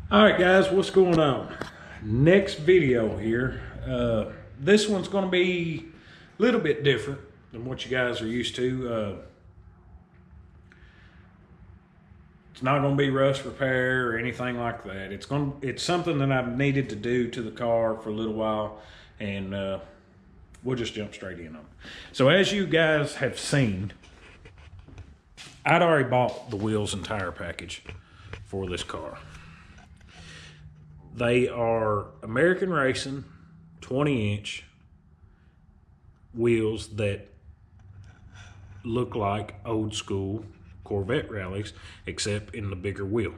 All right, guys, what's going on? Next video here. This one's going to be a little bit different than what you guys are used to. It's not going to be rust repair or anything like that. It's something that I've needed to do to the car for a little while, and we'll just jump straight in on it. So as you guys have seen, I'd already bought the wheels and tire package for this car. They are American Racing 20-inch wheels that look like old school Corvette rallies, except in the bigger wheel.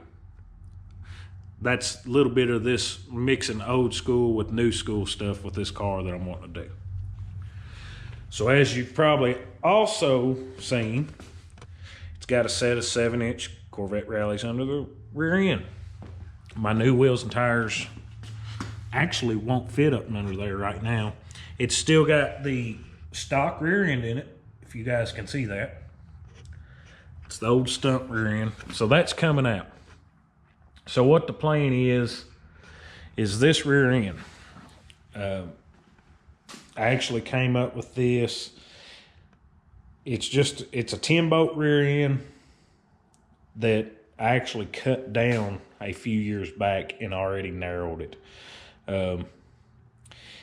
That's a little bit of this mixing old school with new school stuff with this car that I'm wanting to do. So as you've probably also seen, it's got a set of 7-inch Corvette rallies under the rear end. My new wheels and tires actually won't fit up under there right now. It's still got the stock rear end in it, if you guys can see that. It's the old stump rear end, so that's coming out. So what the plan is this rear end. I actually came up with this. It's a 10-bolt rear end that I actually cut down a few years back and already narrowed it.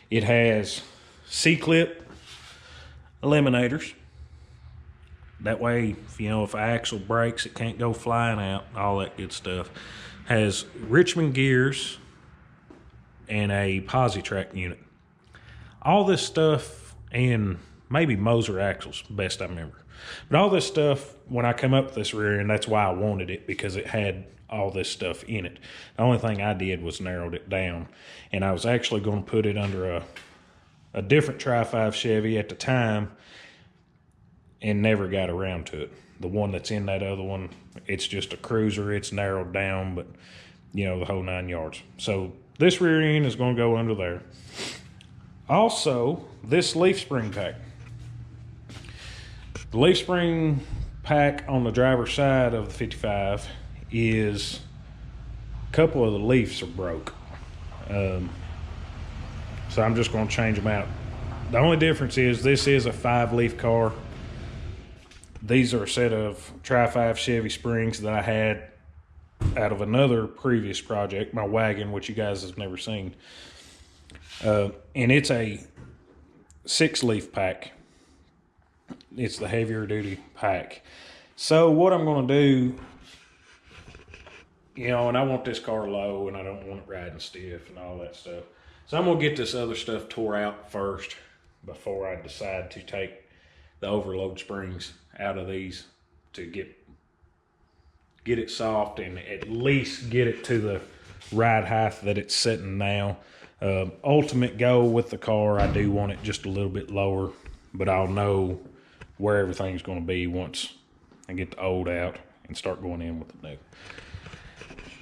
It has C-clip eliminators. That way, if axle breaks, it can't go flying out, all that good stuff. Has Richmond gears and a Positrack unit. All this stuff, and maybe Moser axles, best I remember. But all this stuff, when I come up with this rear end, that's why I wanted it, because it had all this stuff in it. The only thing I did was narrowed it down, and I was actually going to put it under a different Tri-5 Chevy at the time, and never got around to it. The one that's in that other one, it's just a cruiser. It's narrowed down, but the whole 9 yards. So this rear end is going to go under there. Also, this leaf spring pack. The leaf spring pack on the driver's side of the 55 is a couple of the leaves are broke. So I'm just going to change them out. The only difference is this is a 5-leaf car. These are a set of Tri-5 Chevy springs that I had out of another previous project, my wagon, which you guys have never seen. And it's a 6-leaf pack. It's the heavier duty pack. So what I'm going to do, and I want this car low, and I don't want it riding stiff and all that stuff. So I'm going to get this other stuff tore out first before I decide to take the overload springs out of these to get it soft and at least get it to the ride height that it's sitting now. Ultimate goal with the car, I do want it just a little bit lower, but I'll know where everything's going to be once I get the old out and start going in with the new.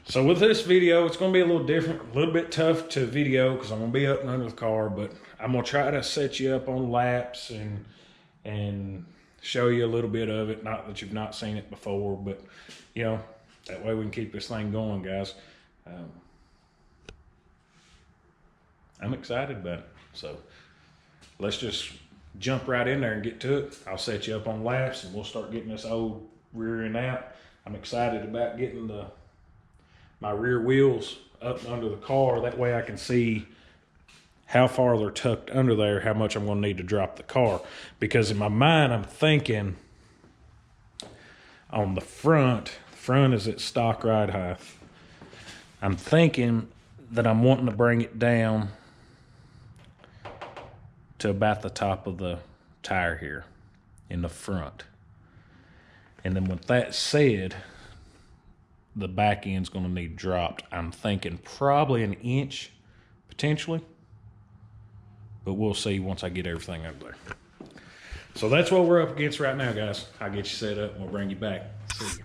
So with this video, it's going to be a little different, a little bit tough to video because I'm going to be up and under the car, but I'm going to try to set you up on laps and show you a little bit of it. Not that you've not seen it before, but that way we can keep this thing going, guys. I'm excited about it. So let's just jump right in there and get to it. I'll set you up on laps and we'll start getting this old rear end out. I'm excited about getting my rear wheels up under the car. That way I can see how far they're tucked under there, how much I'm going to need to drop the car. Because in my mind, I'm thinking on the front is at stock ride height. I'm thinking that I'm wanting to bring it down to about the top of the tire here in the front. And then with that said, the back end's going to need dropped. I'm thinking probably an inch, potentially. But we'll see once I get everything under there. So that's what we're up against right now, guys. I'll get you set up and we'll bring you back. See you.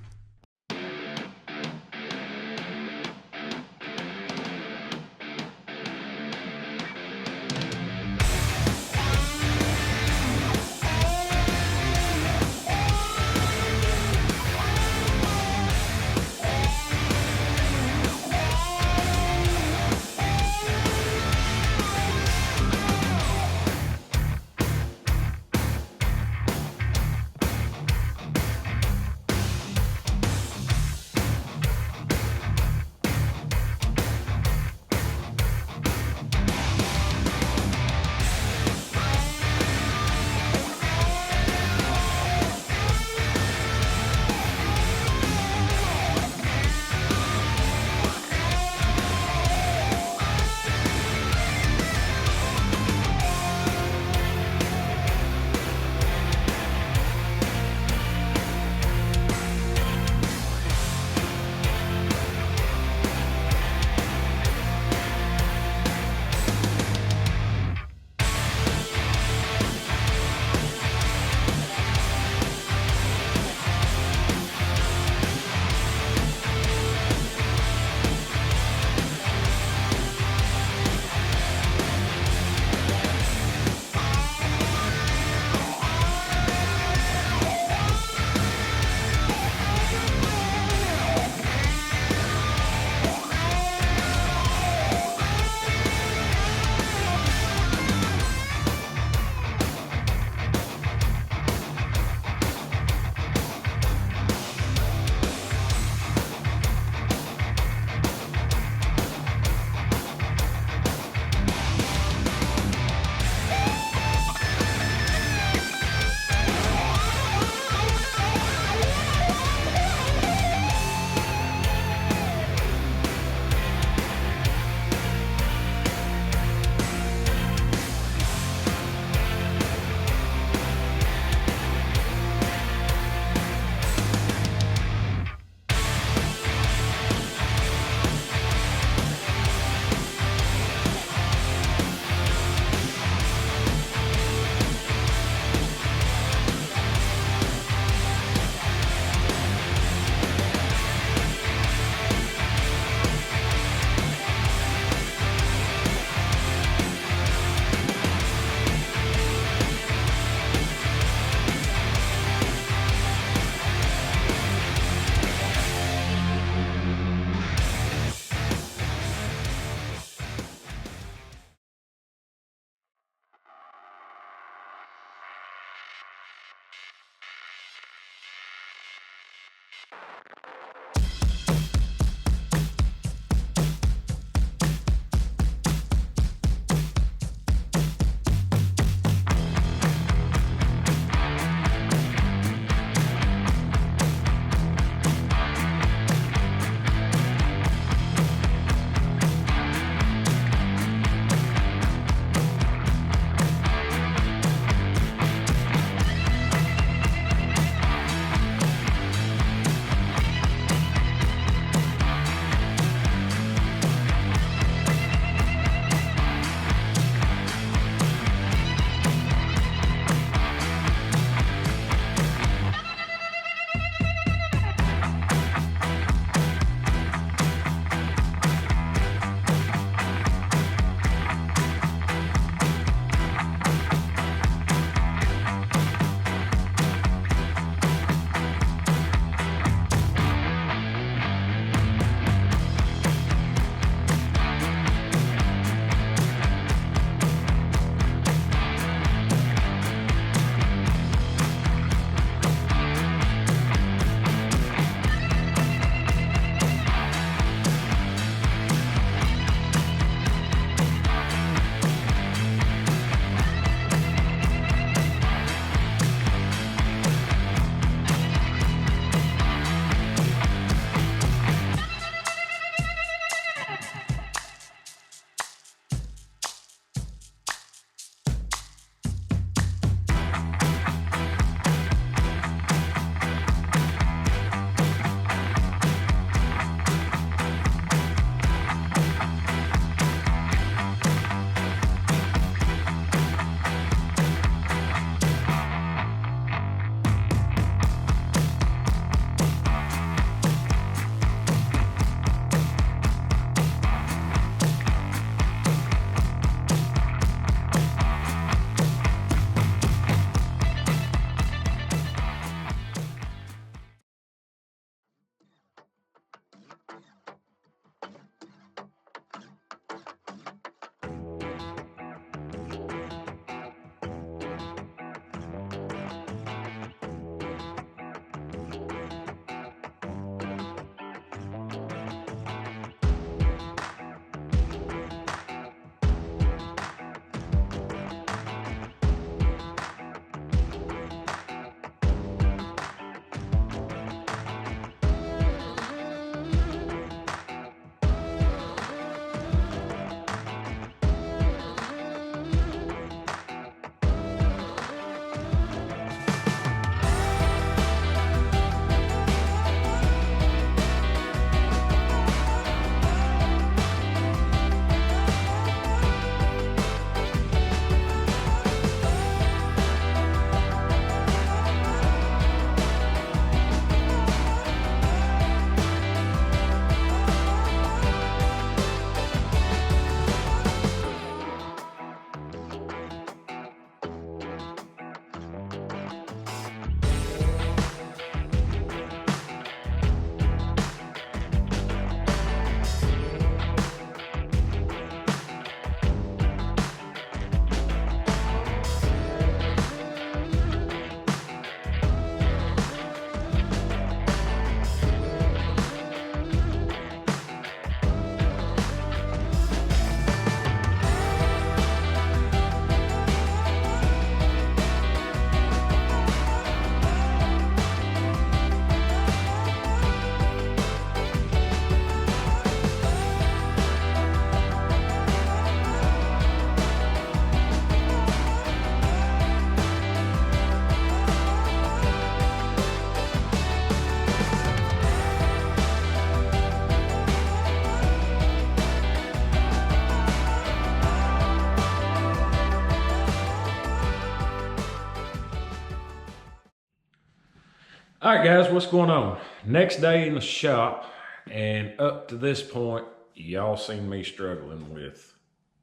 All right, guys, what's going on? Next day in the shop, and up to this point, y'all seen me struggling with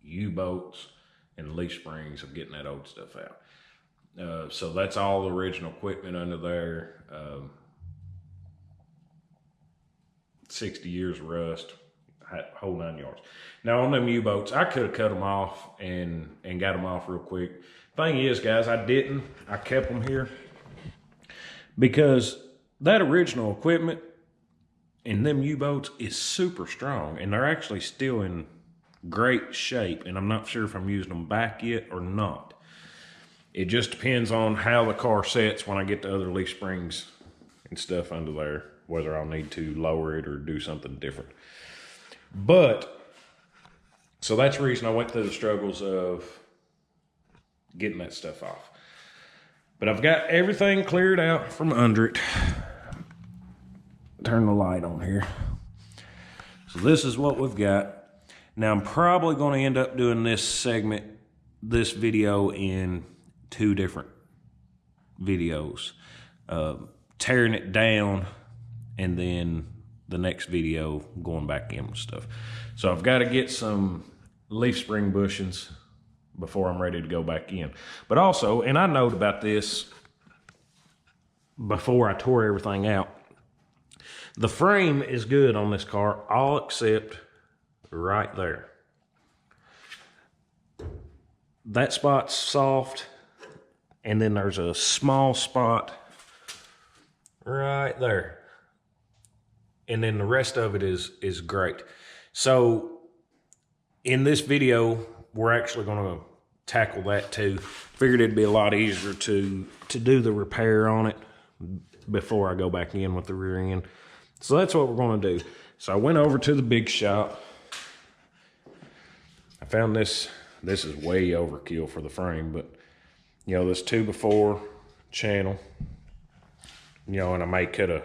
U-bolts and leaf springs of getting that old stuff out. So that's all the original equipment under there. 60 years of rust, whole 9 yards. Now on them U-bolts, I could have cut them off and got them off real quick. Thing is, guys, I didn't. I kept them here because that original equipment in them U-boats is super strong, and they're actually still in great shape, and I'm not sure if I'm using them back yet or not. It just depends on how the car sets when I get the other leaf springs and stuff under there, whether I'll need to lower it or do something different. But, so that's the reason I went through the struggles of getting that stuff off. But I've got everything cleared out from under it. Turn the light on here. So this is what we've got. Now I'm probably going to end up doing this video in 2 different videos. Tearing it down, and then the next video going back in with stuff. So I've got to get some leaf spring bushings before I'm ready to go back in. But also, and I noted about this before I tore everything out, the frame is good on this car, all except right there. That spot's soft, and then there's a small spot right there. And then the rest of it is great. So in this video, we're actually gonna tackle that too. Figured it'd be a lot easier to do the repair on it before I go back in with the rear end. So that's what we're gonna do. So I went over to the big shop. I found this is way overkill for the frame, but you know, this 2x4 channel, you know, and I may cut a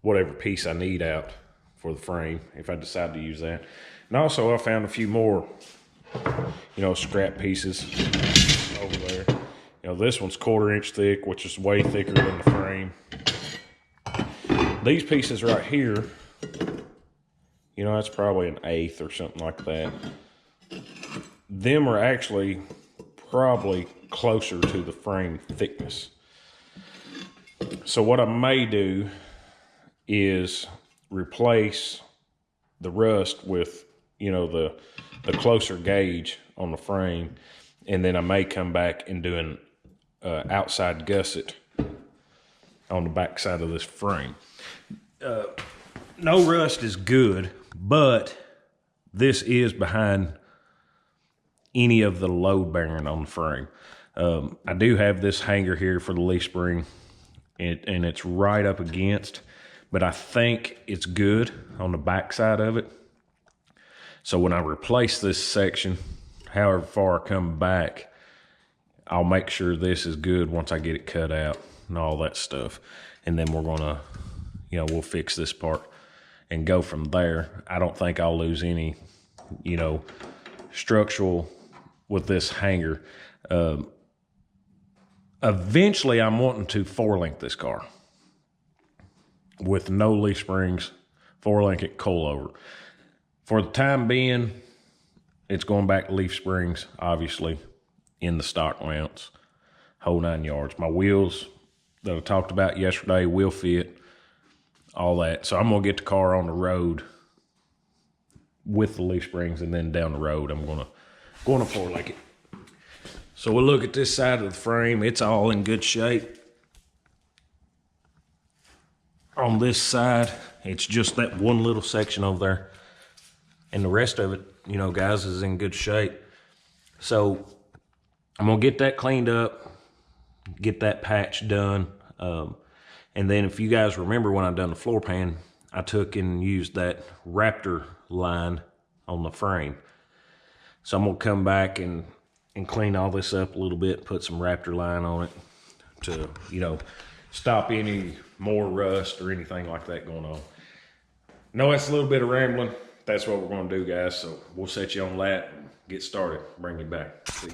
whatever piece I need out for the frame if I decide to use that. And also I found a few more, you know, scrap pieces over there. You know, this one's 1/4 inch thick, which is way thicker than the frame. These pieces right here, you know, that's probably an 1/8 or something like that. Them are actually probably closer to the frame thickness. So what I may do is replace the rust with, you know, the closer gauge on the frame, and then I may come back and do an outside gusset on the back side of this frame. No rust is good, but this is behind any of the load bearing on the frame. I do have this hanger here for the leaf spring, and it's right up against, but I think it's good on the back side of it. So when I replace this section, however far I come back, I'll make sure this is good once I get it cut out and all that stuff. And then we're gonna, you know, we'll fix this part and go from there. I don't think I'll lose any, you know, structural with this hanger. Eventually I'm wanting to 4-link this car with no leaf springs, 4-link it coilover. For the time being, it's going back to leaf springs, obviously, in the stock mounts, whole 9 yards. My wheels that I talked about yesterday will fit, all that. So I'm gonna get the car on the road with the leaf springs, and then down the road I'm gonna 4-link it. So we'll look at this side of the frame. It's all in good shape. On this side, it's just that one little section over there, and the rest of it, you know, guys, is in good shape. So I'm gonna get that cleaned up, get that patch done, and then if you guys remember when I done the floor pan, I took and used that Raptor line on the frame. So I'm gonna come back and clean all this up a little bit, put some Raptor line on it to, you know, stop any more rust or anything like that going on. No, that's a little bit of rambling. That's what we're gonna do, guys. So we'll set you on that and get started, bring you back. See you.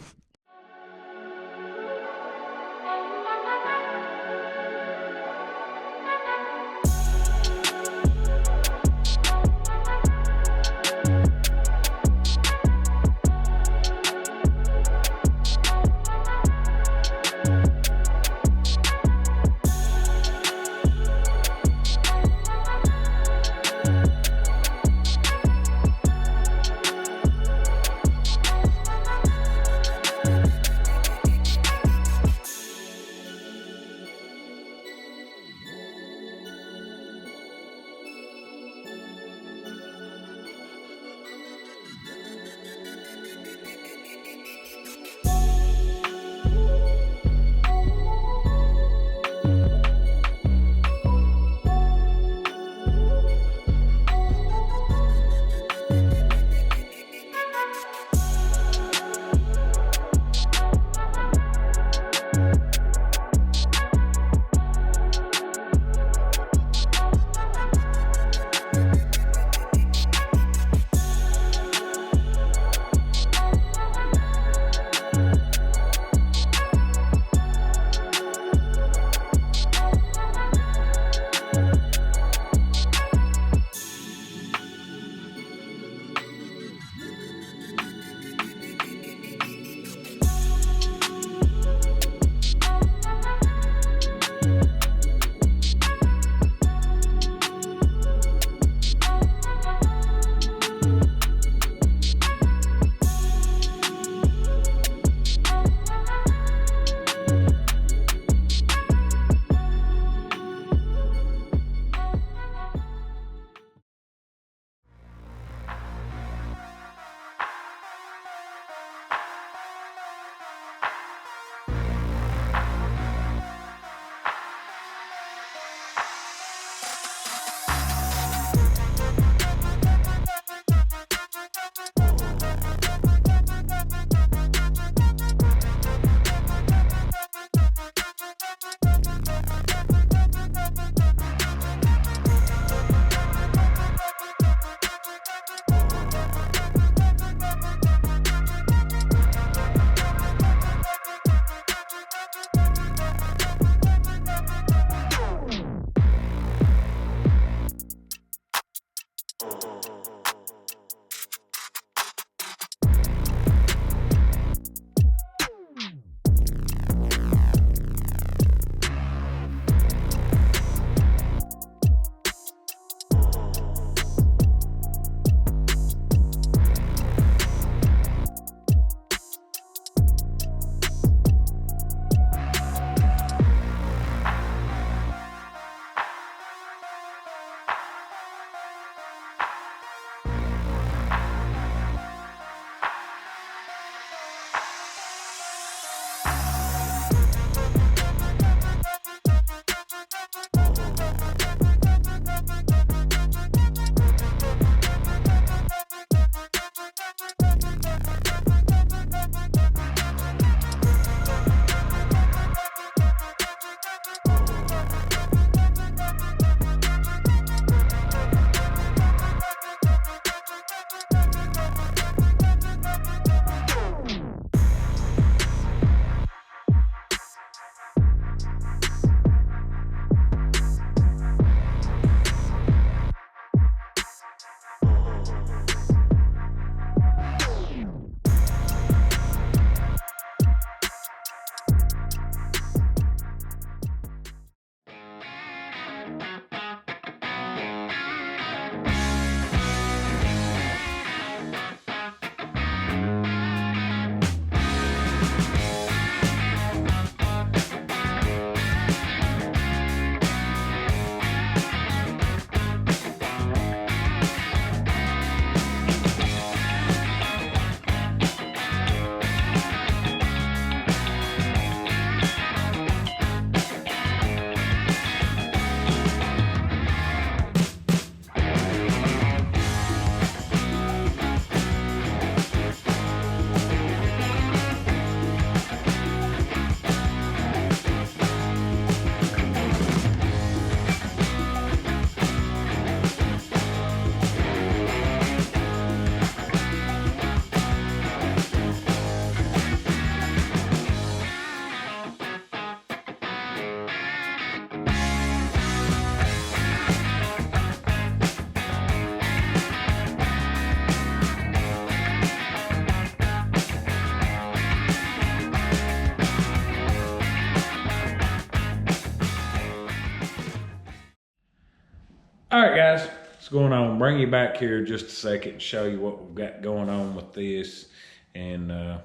All right, guys, what's going on? Bring you back here just a second and show you what we've got going on with this and how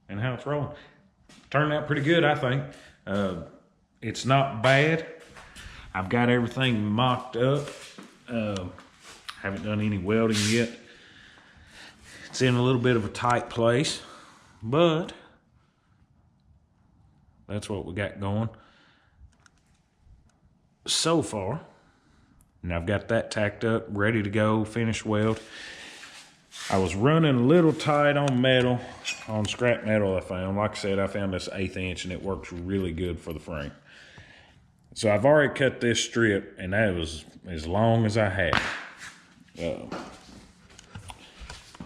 it's rolling. Turned out pretty good, I think. It's not bad. I've got everything mocked up. Haven't done any welding yet. It's in a little bit of a tight place, but that's what we got going so far. And I've got that tacked up, ready to go, finished weld. I was running a little tight on metal, on scrap metal I found. Like I said, I found this 1/8 inch and it works really good for the frame. So I've already cut this strip and that was as long as I had.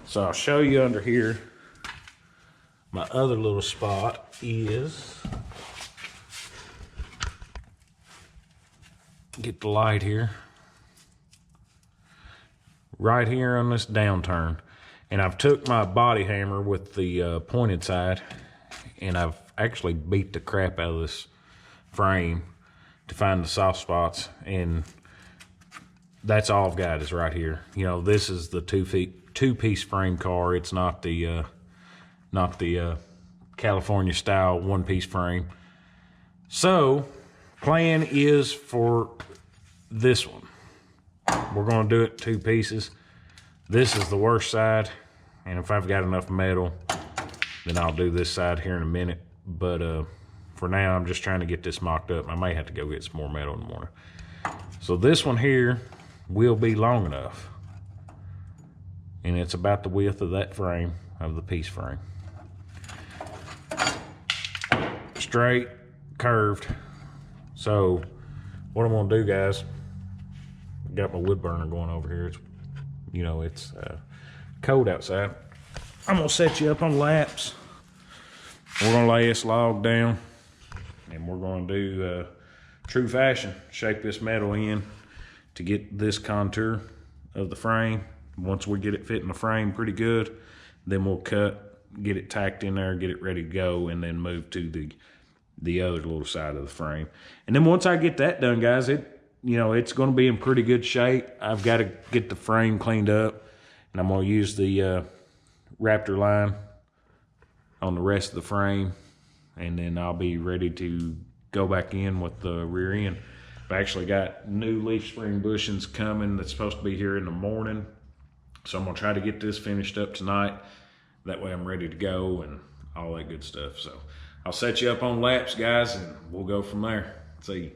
So I'll show you under here. My other little spot is, get the light here. Right here on this downturn. And I've took my body hammer with the pointed side and I've actually beat the crap out of this frame to find the soft spots, and that's all I've got is right here. You know, this is the two-piece frame car. It's not the California style one-piece frame. So plan is for this one, we're going to do it 2 pieces. This is the worst side, and if I've got enough metal, then I'll do this side here in a minute. But for now, I'm just trying to get this mocked up. I may have to go get some more metal in the morning. So this one here will be long enough, and it's about the width of that frame, of the piece frame. Straight, curved. So what I'm gonna do, guys, got my wood burner going over here. It's, you know, it's cold outside. I'm gonna set you up on laps. We're gonna lay this log down and we're gonna do true fashion, shape this metal in to get this contour of the frame. Once we get it fit in the frame pretty good, then we'll cut, get it tacked in there, get it ready to go, and then move to the other little side of the frame. And then once I get that done, guys, it's going to be in pretty good shape. I've got to get the frame cleaned up, and I'm going to use the Raptor line on the rest of the frame, and then I'll be ready to go back in with the rear end. I've actually got new leaf spring bushings coming that's supposed to be here in the morning, so I'm going to try to get this finished up tonight. That way I'm ready to go and all that good stuff. So I'll set you up on laps, guys, and we'll go from there. See you.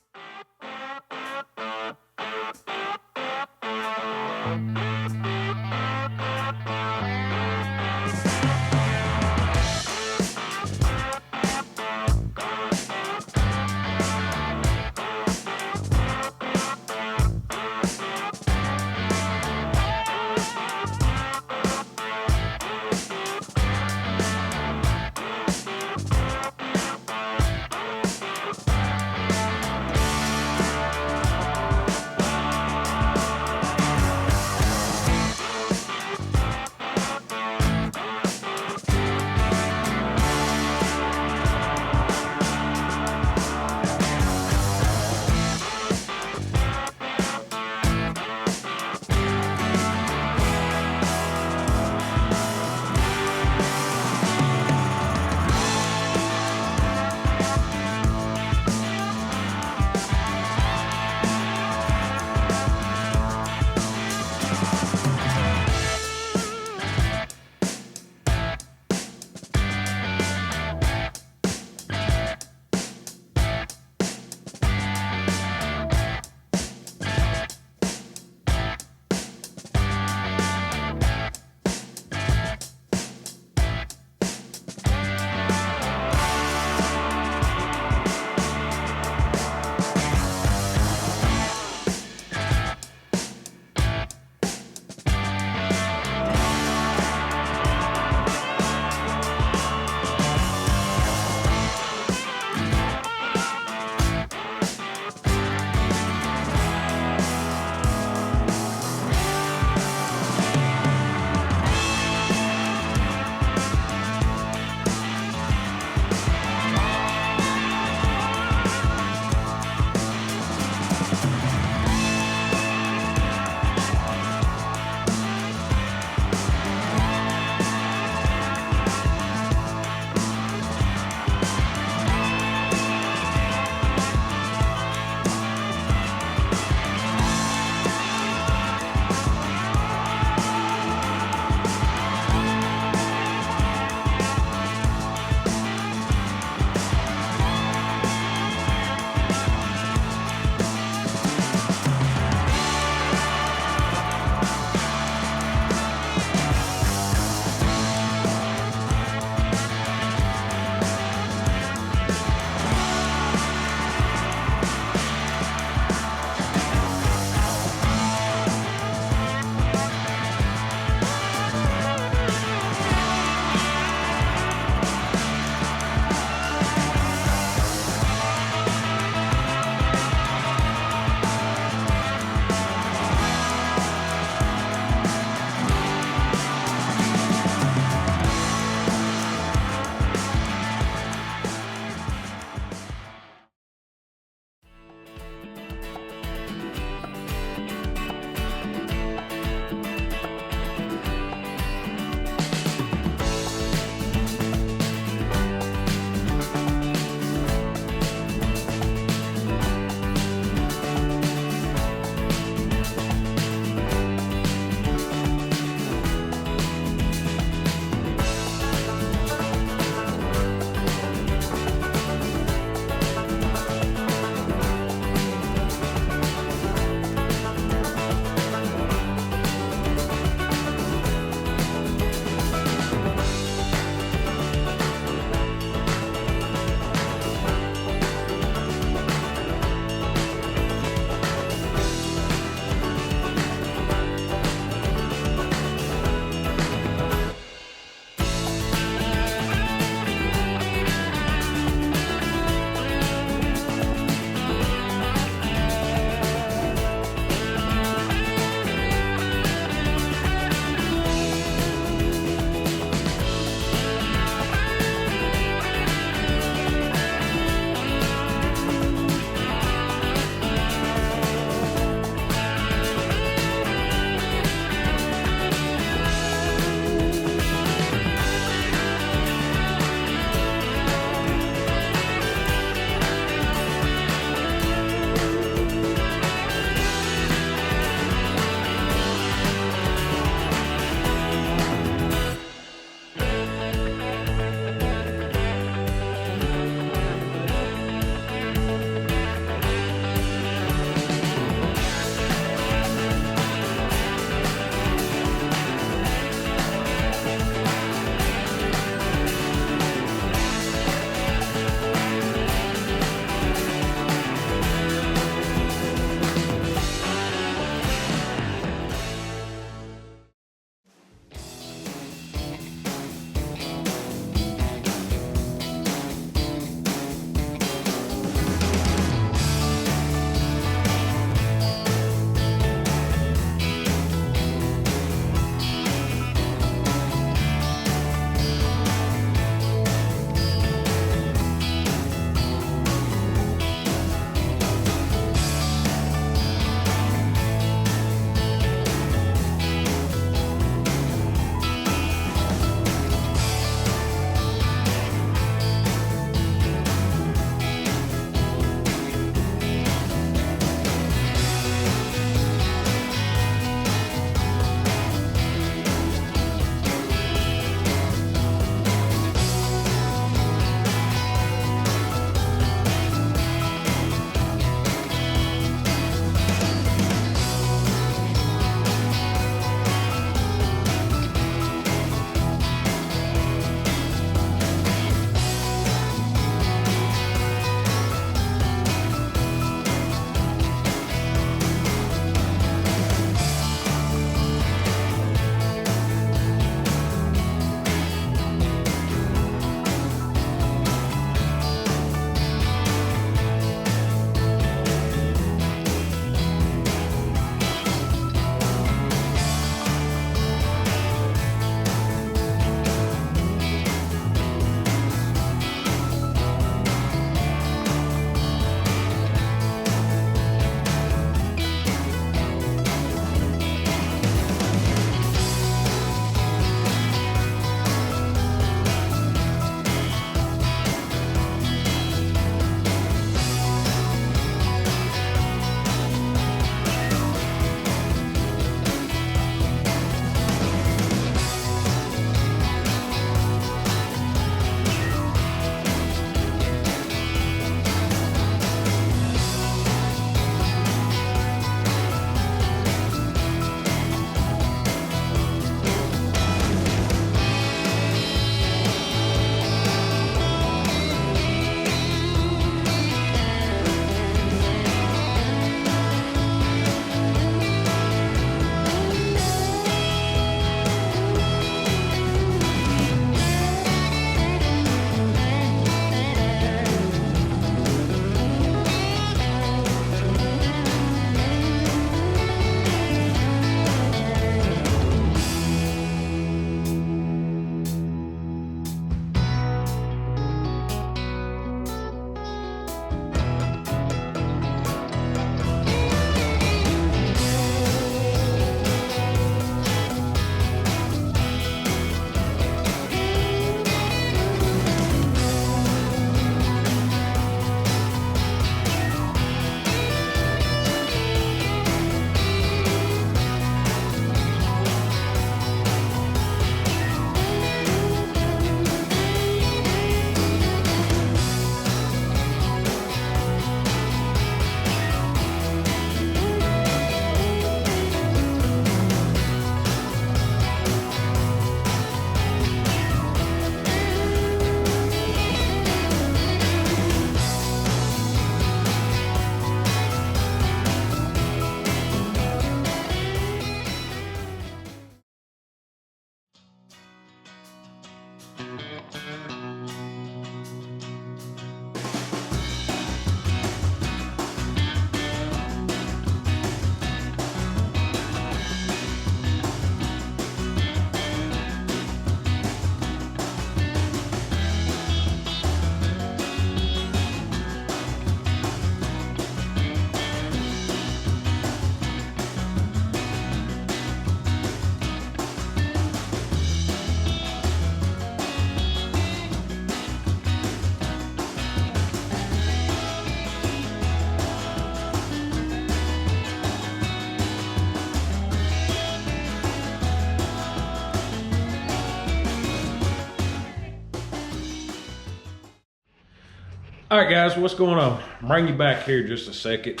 All right, guys, what's going on? Bring you back here just a second.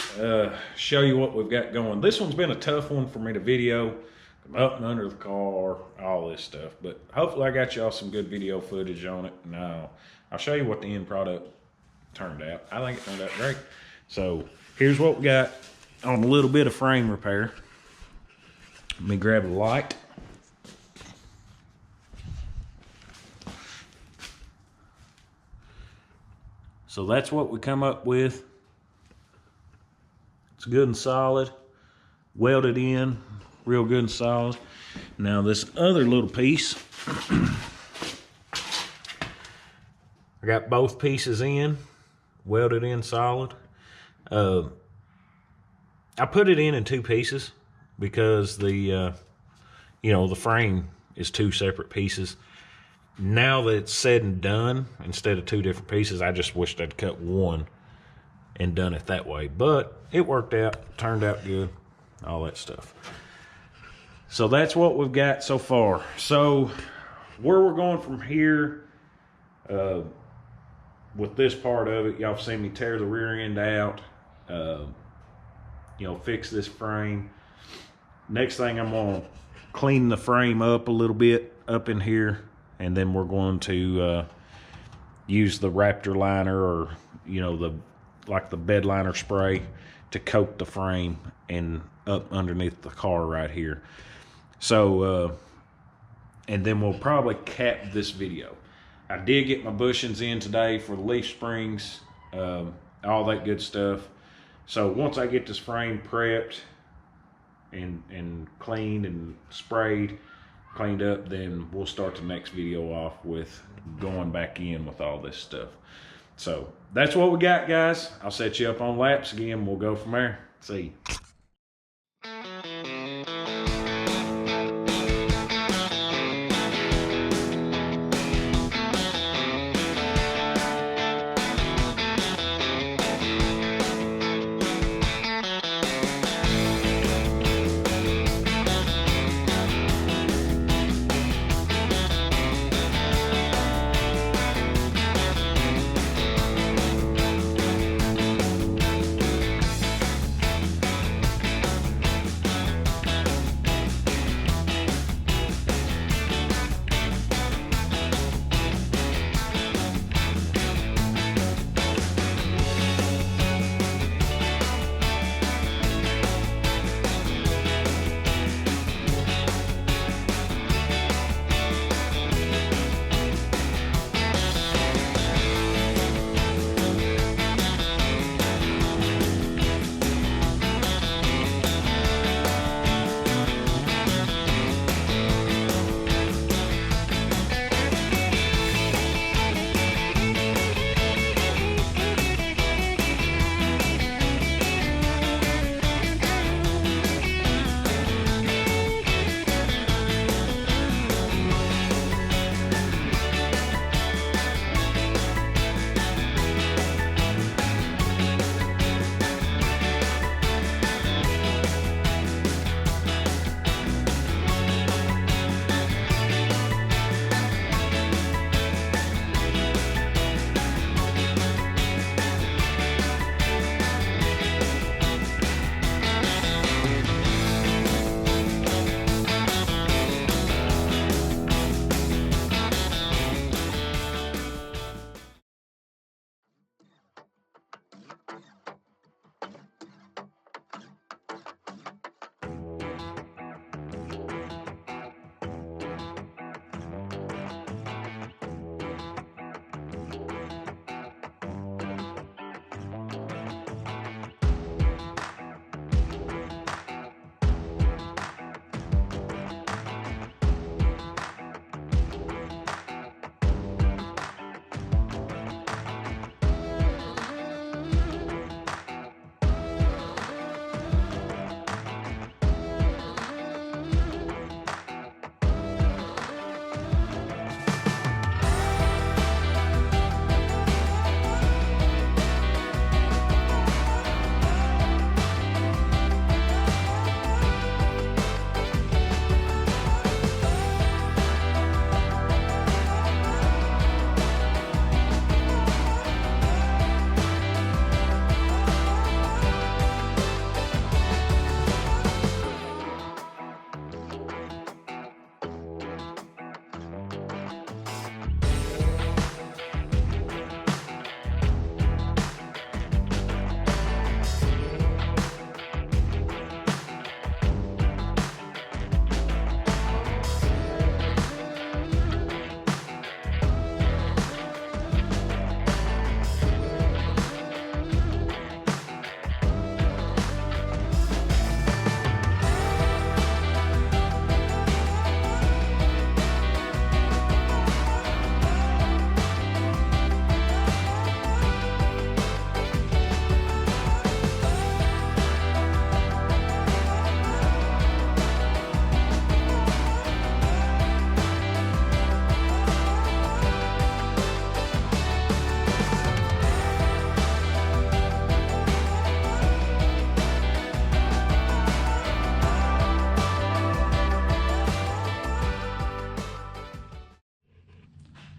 Show you what we've got going. This one's been a tough one for me to video. Come up and under the car, all this stuff. But hopefully I got y'all some good video footage on it. And I'll show you what the end product turned out. I think it turned out great. So here's what we got on a little bit of frame repair. Let me grab a light. So that's what we come up with. It's good and solid, welded in, real good and solid. Now this other little piece, I got both pieces in, welded in solid. I put it in two pieces because the the frame is two separate pieces. Now that it's said and done, instead of two different pieces, I just wished I'd cut one and done it that way. But it worked out, turned out good, all that stuff. So that's what we've got so far. So where we're going from here, with this part of it, y'all have seen me tear the rear end out, fix this frame. Next thing, I'm gonna clean the frame up a little bit up in here. And then we're going to use the Raptor liner, or the bed liner spray, to coat the frame and up underneath the car right here. So and then we'll probably cap this video. I did get my bushings in today for the leaf springs, all that good stuff. So once I get this frame prepped and cleaned and sprayed, cleaned up, then we'll start the next video off with going back in with all this stuff. So that's what we got, guys. I'll set you up on laps again. We'll go from there. See you.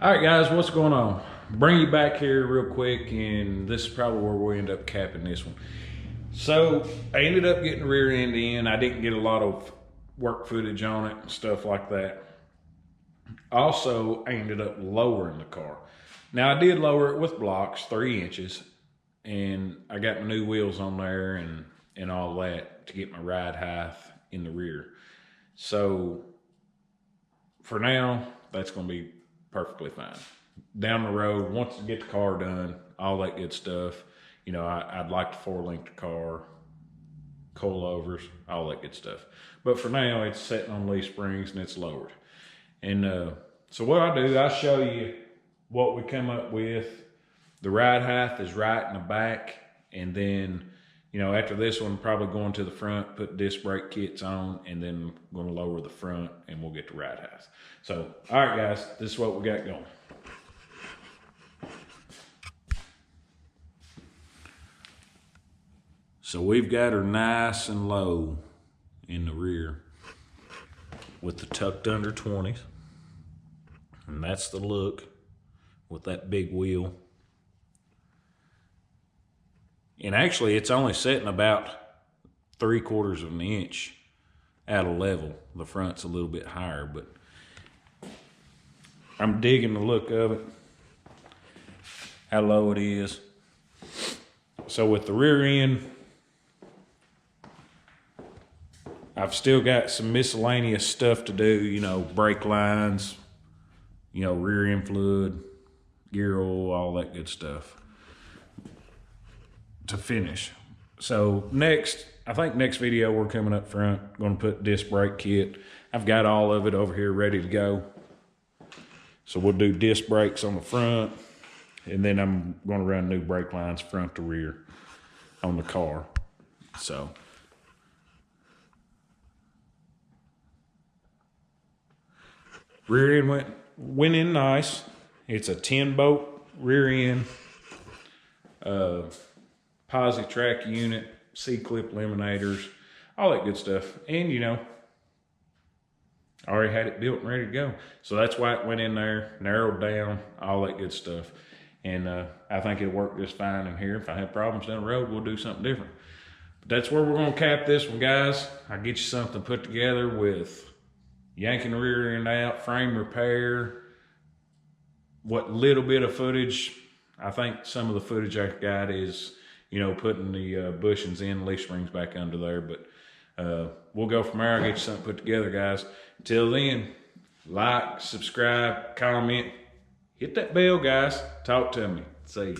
All right, guys, what's going on? Bring you back here real quick, and this is probably where we end up capping this one. So I ended up getting the rear end in. I didn't get a lot of work footage on it and stuff like that. Also, I ended up lowering the car. Now I did lower it with blocks, 3 inches, and I got my new wheels on there and all that to get my ride height in the rear. So for now, that's gonna be perfectly fine. Down the road, once I get the car done, all that good stuff, you know, I'd like to 4-link the car, coilovers, all that good stuff. But for now, it's sitting on leaf springs and it's lowered. And so what I do, I show you what we come up with. The ride height is right in the back. And then, you know, after this one, probably going to the front, put disc brake kits on, and then I'm gonna lower the front and we'll get the ride height. So, all right, guys, this is what we got going. So we've got her nice and low in the rear with the tucked under 20s. And that's the look with that big wheel. And actually it's only sitting about 3/4 of an inch out of level. The front's a little bit higher, but I'm digging the look of it, how low it is. So with the rear end, I've still got some miscellaneous stuff to do, you know, brake lines, you know, rear end fluid, gear oil, all that good stuff to finish. So next, I think next video we're coming up front, going to put disc brake kit. I've got all of it over here ready to go. So we'll do disc brakes on the front, and then I'm going to run new brake lines front to rear on the car. So rear end went in nice. It's a 10-bolt rear end, posi track unit, C-clip eliminators, all that good stuff. And you know, I already had it built and ready to go. So that's why it went in there, narrowed down, all that good stuff. And I think it'll work just fine in here. If I have problems down the road, we'll do something different. But that's where we're gonna cap this one, guys. I'll get you something put together with yanking the rear end out, frame repair, what little bit of footage. I think some of the footage I got is, you know, putting the bushings in, leaf springs back under there. But we'll go from there. I'll get you something put together, guys. Until then, like, subscribe, comment, hit that bell, guys. Talk to me. See you.